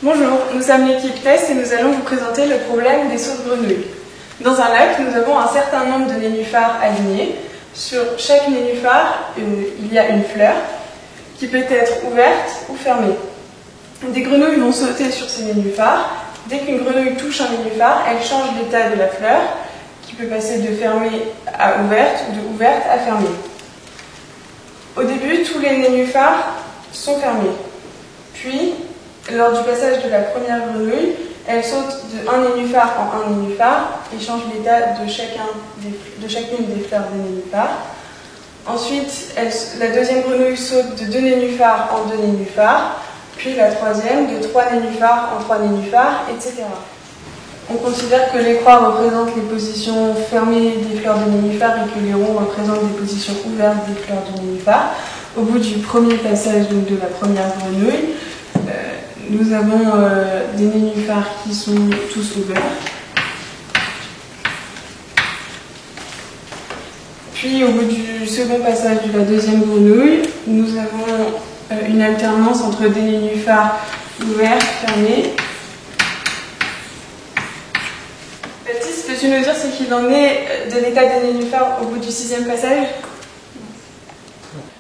Bonjour, nous sommes l'équipe test et nous allons vous présenter le problème des sauts de grenouilles. Dans un lac, nous avons un certain nombre de nénuphars alignés. Sur chaque nénuphar, il y a une fleur qui peut être ouverte ou fermée. Des grenouilles vont sauter sur ces nénuphars. Dès qu'une grenouille touche un nénuphar, elle change l'état de la fleur, qui peut passer de fermée à ouverte ou de ouverte à fermée. Au début, tous les nénuphars sont fermés. Puis, lors du passage de la première grenouille, elle saute de un nénuphar en un nénuphar et change l'état de chacune des fleurs des nénuphars. Ensuite, la deuxième grenouille saute de 2 nénuphars en 2 nénuphars, puis la troisième de 3 nénuphars en 3 nénuphars, etc. On considère que les croix représentent les positions fermées des fleurs de nénuphars et que les ronds représentent les positions ouvertes des fleurs de nénuphars. Au bout du premier passage donc, de la première grenouille, nous avons des nénuphars qui sont tous ouverts. Puis au bout du second passage de la deuxième grenouille, nous avons une alternance entre des nénuphars ouverts, fermés. Baptiste, peux-tu nous dire ce qu'il en est de l'état des nénuphars au bout du 6e passage ?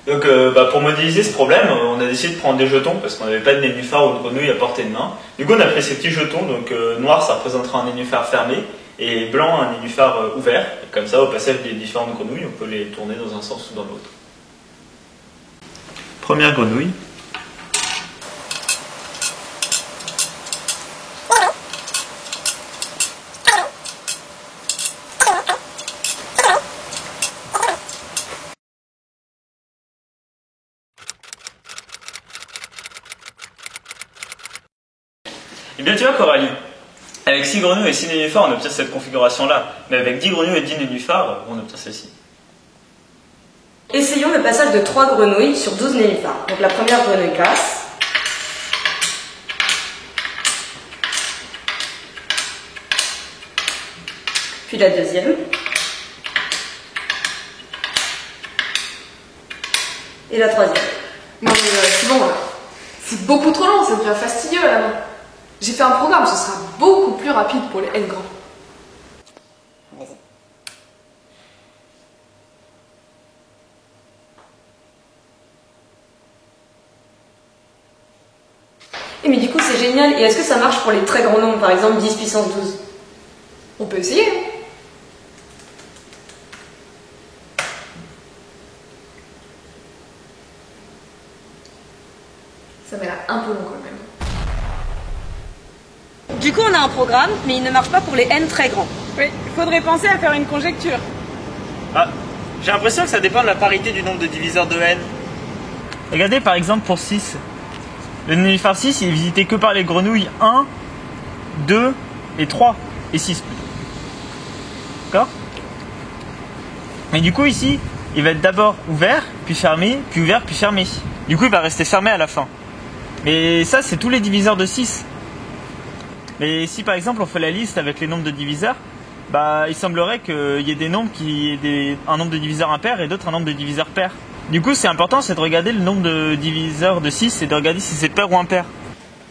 Donc pour modéliser ce problème, on a décidé de prendre des jetons parce qu'on n'avait pas de nénuphar ou de grenouille à portée de main. Du coup on a pris ces petits jetons, donc noir ça représentera un nénuphar fermé et blanc un nénuphar ouvert. Et comme ça au passage des différentes grenouilles on peut les tourner dans un sens ou dans l'autre. Première grenouille. Eh bien tu vois Coralie, avec 6 grenouilles et 6 nénuphars on obtient cette configuration-là, mais avec 10 grenouilles et 10 nénuphars on obtient celle-ci. Essayons le passage de 3 grenouilles sur 12 nénuphars. Donc la première grenouille passe. Puis la deuxième. Et la troisième. Non mais c'est bon là. C'est beaucoup trop long, ça devient fastidieux là. J'ai fait un programme, ce sera beaucoup plus rapide pour les N grands. Et mais du coup c'est génial, et est-ce que ça marche pour les très grands nombres, par exemple 10 puissance 12? On peut essayer. Ça m'a l'air un peu long quand même. Du coup on a un programme, mais il ne marche pas pour les N très grands. Oui, il faudrait penser à faire une conjecture. Ah, j'ai l'impression que ça dépend de la parité du nombre de diviseurs de n. Regardez par exemple pour 6. Le nénuphar 6 il est visité que par les grenouilles 1, 2 et 3 et 6 plutôt. D'accord? Mais du coup ici, il va être d'abord ouvert, puis fermé, puis ouvert, puis fermé. Du coup il va rester fermé à la fin. Mais ça c'est tous les diviseurs de 6. Mais si par exemple on fait la liste avec les nombres de diviseurs, bah il semblerait qu'il y ait des nombres qui aient un nombre de diviseurs impair et d'autres un nombre de diviseurs pair. Du coup c'est important, c'est de regarder le nombre de diviseurs de 6 et de regarder si c'est pair ou impair.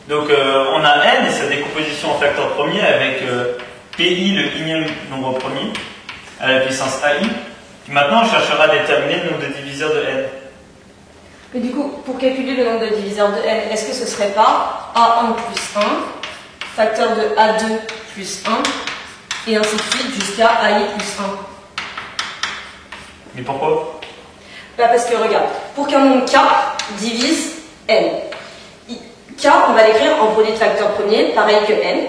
Donc on a n et sa décomposition en facteur premier avec pi le ième nombre premier à la puissance ai. Puis maintenant on cherchera à déterminer le nombre de diviseurs de n. Mais du coup, pour calculer le nombre de diviseurs de n, est-ce que ce serait pas a1 plus 1, facteur de a2 plus 1, et ainsi de suite jusqu'à ai plus 1? Mais pourquoi? Bah parce que regarde, pour qu'un nombre k divise n, k on va l'écrire en produit de facteur premier, pareil que n.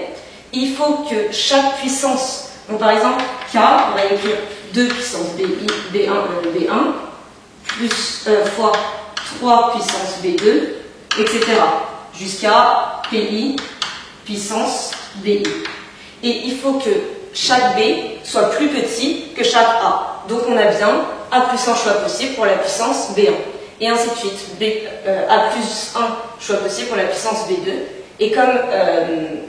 Il faut que chaque puissance, donc par exemple k, on va écrire 2 puissance b1 plus fois 3 puissance b2, etc. jusqu'à pi puissance bi. Et il faut que chaque b soit plus petit que chaque a. Donc on a bien a plus 1 choix possible pour la puissance b1. Et ainsi de suite. A plus 1 choix possible pour la puissance b2. Et comme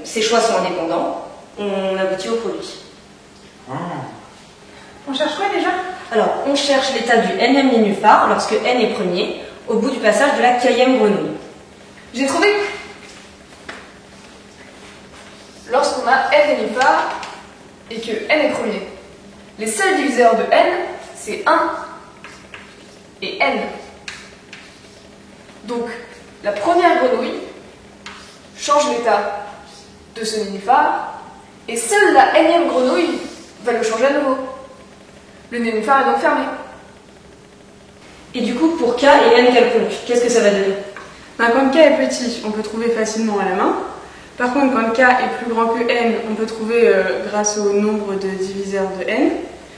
ces choix sont indépendants, on aboutit au produit. On cherche quoi déjà? Alors, on cherche l'état du nème nénuphar lorsque n est premier, au bout du passage de la Kème grenouille. J'ai trouvé. Lorsqu'on a n nénuphars et que n est premier, les seuls diviseurs de n, c'est 1 et n. Donc, la première grenouille change l'état de ce nénuphar et seule la nème grenouille va le changer à nouveau. Le nénuphar est donc fermé. Et du coup, pour k et n quelconque, qu'est-ce que ça va donner? Quand k est petit, on peut trouver facilement à la main. Par contre, quand k est plus grand que n, on peut trouver grâce au nombre de diviseurs de n.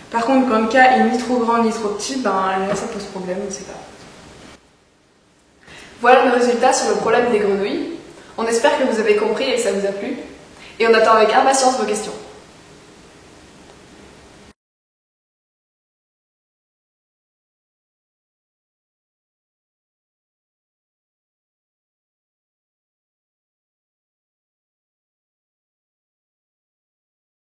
Par contre, quand k est ni trop grand ni trop petit, là ça pose problème, on ne sait pas. Voilà le résultat sur le problème des grenouilles. On espère que vous avez compris et que ça vous a plu. Et on attend avec impatience vos questions.